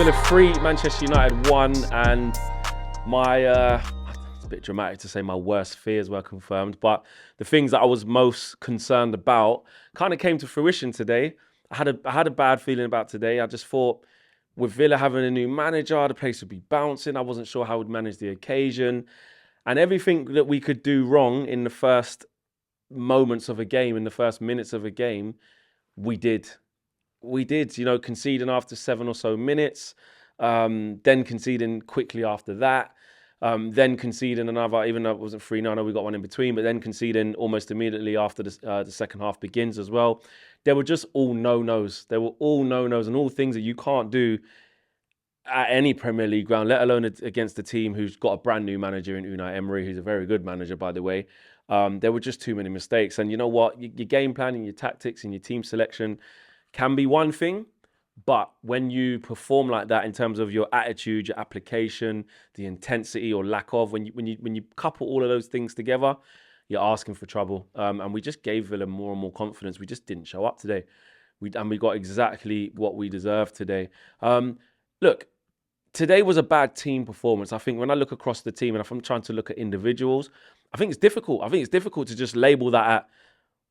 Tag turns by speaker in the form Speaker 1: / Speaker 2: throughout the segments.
Speaker 1: Villa 3, Manchester United 1, and my, it's a bit dramatic to say my worst fears were confirmed, but the things that I was most concerned about kind of came to fruition today. I had a bad feeling about today. I just thought with Villa having a new manager, the place would be bouncing. I wasn't sure how we'd manage the occasion. And everything that we could do wrong in the first moments of a game, in the first minutes of a game, we did. We did, conceding after 7 or so minutes, then conceding quickly after that, then conceding another, even though it wasn't 3-0, I know we got one in between, but then conceding almost immediately after the second half begins as well. They were just all no-nos. They were all no-nos and all things that you can't do at any Premier League ground, let alone against a team who's got a brand new manager in Unai Emery, who's a very good manager, by the way. There were just too many mistakes. And you know what? Your game planning, your tactics and your team selection can be one thing, but when you perform like that in terms of your attitude, your application, the intensity or lack of, when you couple all of those things together, you're asking for trouble. And we just gave Villa more and more confidence. We just didn't show up today. We got exactly what we deserved today. Look, today was a bad team performance. I think when I look across the team and if I'm trying to look at individuals, I think it's difficult. I think it's difficult to just label that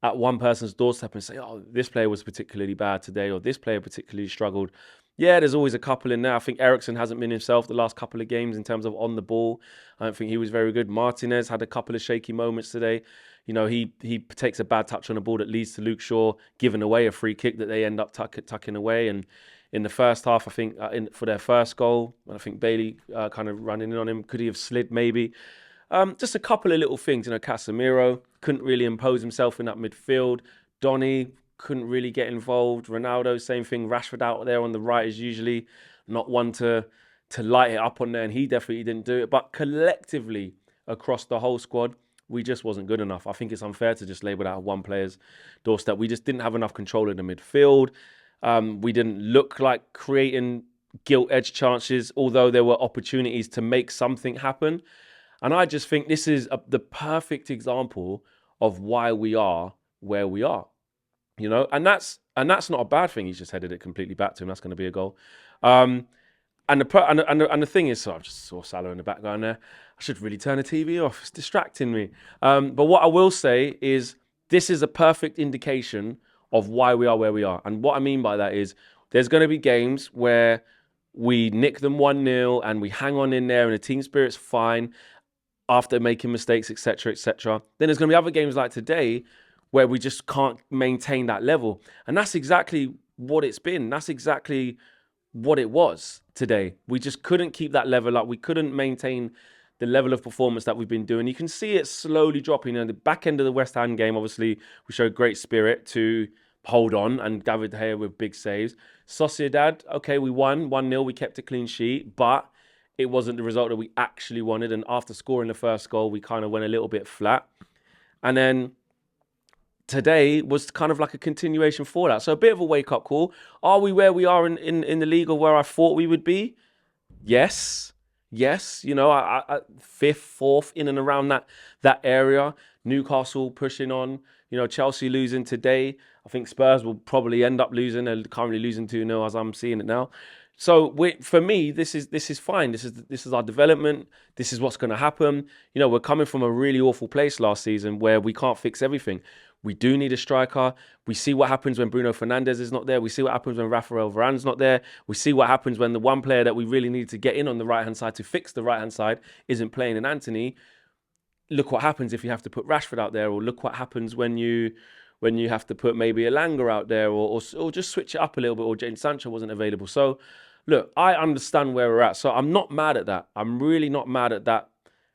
Speaker 1: at one person's doorstep and say, oh, this player was particularly bad today or this player particularly struggled. Yeah, there's always a couple in there. I think Eriksen hasn't been himself the last couple of games in terms of on the ball. I don't think he was very good. Martinez had a couple of shaky moments today. He takes a bad touch on the ball that leads to Luke Shaw giving away a free kick that they end up tucking away. And in the first half, I think for their first goal, I think Bailey kind of running in on him. Could he have slid maybe? Just a couple of little things. Casemiro couldn't really impose himself in that midfield. Donny couldn't really get involved. Ronaldo, same thing. Rashford out there on the right is usually not one to light it up on there, and he definitely didn't do it. But collectively, across the whole squad, we just wasn't good enough. I think it's unfair to just label that at one player's doorstep. We just didn't have enough control in the midfield. We didn't look like creating gilt-edged chances, although there were opportunities to make something happen. And I just think this is the perfect example of why we are where we are, and that's not a bad thing. He's just headed it completely back to him. That's going to be a goal. And the thing is, so I just saw Salah in the background there. I should really turn the TV off. It's distracting me. But what I will say is this is a perfect indication of why we are where we are. And what I mean by that is there's going to be games where we nick them 1-0 and we hang on in there and the team spirit's fine after making mistakes, etc., etc. Then there's going to be other games like today where we just can't maintain that level. And that's exactly what it's been. That's exactly what it was today. We just couldn't keep that level up. We couldn't maintain the level of performance that we've been doing. You can see it slowly dropping. In the back end of the West Ham game, obviously, we showed great spirit to hold on, and David De Gea with big saves. Sociedad, okay, we won 1-0. We kept a clean sheet, but it wasn't the result that we actually wanted. And after scoring the first goal, we kind of went a little bit flat. And then today was kind of like a continuation for that. So a bit of a wake-up call. Are we where we are in the league or where I thought we would be? Yes. I fifth, fourth, in and around that area. Newcastle pushing on. Chelsea losing today. I think Spurs will probably end up losing. They're currently losing 2-0 as I'm seeing it now. So for me, this is fine. This is our development. This is what's going to happen. We're coming from a really awful place last season where we can't fix everything. We do need a striker. We see what happens when Bruno Fernandes is not there. We see what happens when Rafael Varane's not there. We see what happens when the one player that we really need to get in on the right-hand side to fix the right-hand side isn't playing in Anthony. Look what happens if you have to put Rashford out there, or look what happens when you have to put maybe Elanga out there, or just switch it up a little bit, or Jadon Sancho wasn't available. So, look, I understand where we're at. So I'm not mad at that. I'm really not mad at that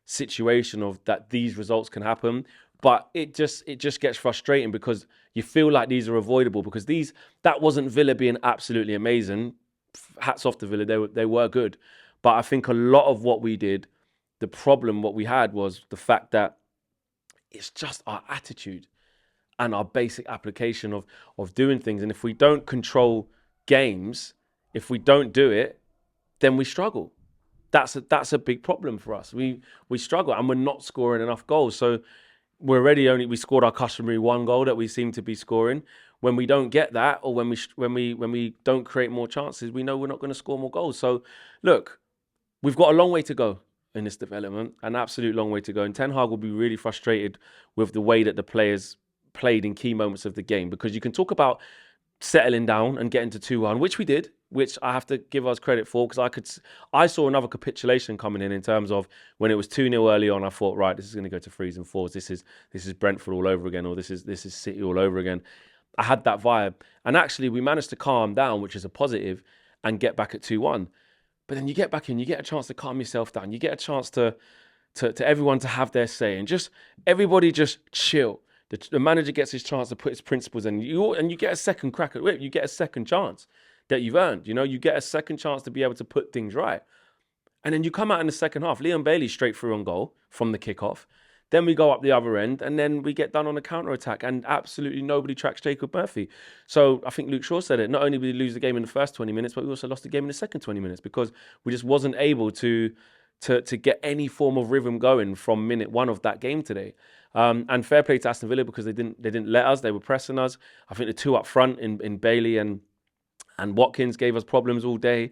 Speaker 1: situation of that these results can happen. But it just gets frustrating because you feel like these are avoidable, because that wasn't Villa being absolutely amazing. Hats off to Villa. They were good. But I think a lot of what we did, the problem what we had was the fact that it's just our attitude and our basic application of doing things. And if we don't control games, if we don't do it, then we struggle. That's a big problem for us. We struggle and we're not scoring enough goals. So we scored our customary one goal that we seem to be scoring. when we don't get that, or when we don't create more chances, we know we're not going to score more goals. So look, we've got a long way to go in this development, an absolute long way to go. And Ten Hag will be really frustrated with the way that the players played in key moments of the game, because you can talk about settling down and getting to 2-1, which we did, which I have to give us credit for, because I saw another capitulation coming in terms of when it was 2-0 early on. I thought, right, this is going to go to 3s and 4s. This is Brentford all over again, or this is City all over again. I had that vibe, and actually we managed to calm down, which is a positive, and get back at 2-1. But then you get back in, you get a chance to calm yourself down. You get a chance to everyone to have their say, and just everybody just chill. The manager gets his chance to put his principles in, and you get a second crack at it. You get a second chance that you've earned. You get a second chance to be able to put things right. And then you come out in the second half. Leon Bailey straight through on goal from the kickoff. Then we go up the other end, and then we get done on a counter-attack, and absolutely nobody tracks Jacob Murphy. So I think Luke Shaw said it. Not only did we lose the game in the first 20 minutes, but we also lost the game in the second 20 minutes because we just wasn't able to get any form of rhythm going from minute 1 of that game today. And fair play to Aston Villa, because they didn't let us. They were pressing us. I think the two up front in Bailey and Watkins gave us problems all day.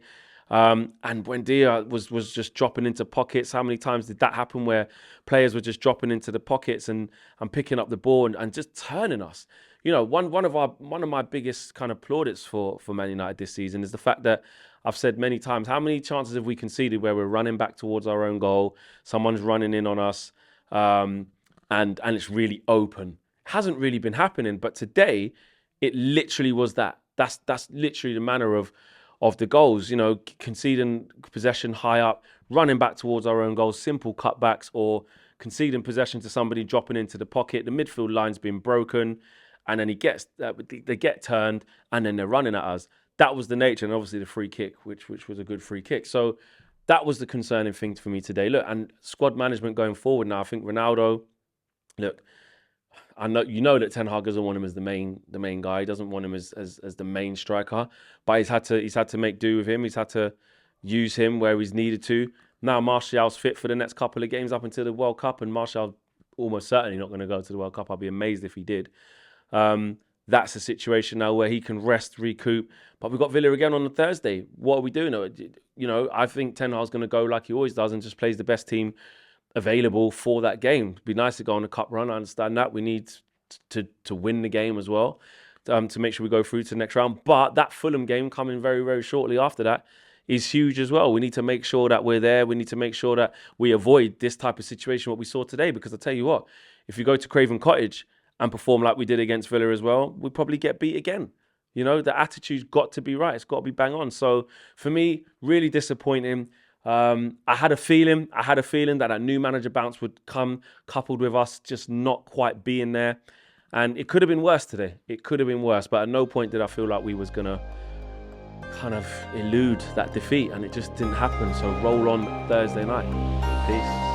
Speaker 1: And Buendia was just dropping into pockets. How many times did that happen where players were just dropping into the pockets and picking up the ball and just turning us? One of my biggest kind of plaudits for Man United this season is the fact that I've said many times, how many chances have we conceded where we're running back towards our own goal, someone's running in on us, and it's really open. Hasn't really been happening, but today it literally was that. That's literally the manner of the goals, conceding possession high up, running back towards our own goals, simple cutbacks, or conceding possession to somebody dropping into the pocket. The midfield line's been broken, and then they get turned, and then they're running at us. That was the nature, and obviously the free kick, which was a good free kick. So that was the concerning thing for me today. Look, and squad management going forward now. I think Ronaldo, look, I know that Ten Hag doesn't want him as the main guy. He doesn't want him as the main striker. But he's had to make do with him. He's had to use him where he's needed to. Now Martial's fit for the next couple of games up until the World Cup, and Martial almost certainly not going to go to the World Cup. I'd be amazed if he did. That's a situation now where he can rest, recoup. But we've got Villa again on the Thursday. What are we doing? I think Ten Hag's going to go like he always does and just plays the best team available for that game. It'd be nice to go on a cup run. I understand that. We need to win the game as well, to make sure we go through to the next round. But that Fulham game coming very, very shortly after that is huge as well. We need to make sure that we're there. We need to make sure that we avoid this type of situation, what we saw today. Because I tell you what, if you go to Craven Cottage and perform like we did against Villa as well, we probably get beat again. The attitude's got to be right. It's got to be bang on. So for me, really disappointing. I had a feeling that new manager bounce would come, coupled with us just not quite being there. And it could have been worse today. It could have been worse. But at no point did I feel like we was going to kind of elude that defeat. And it just didn't happen. So roll on Thursday night. Peace.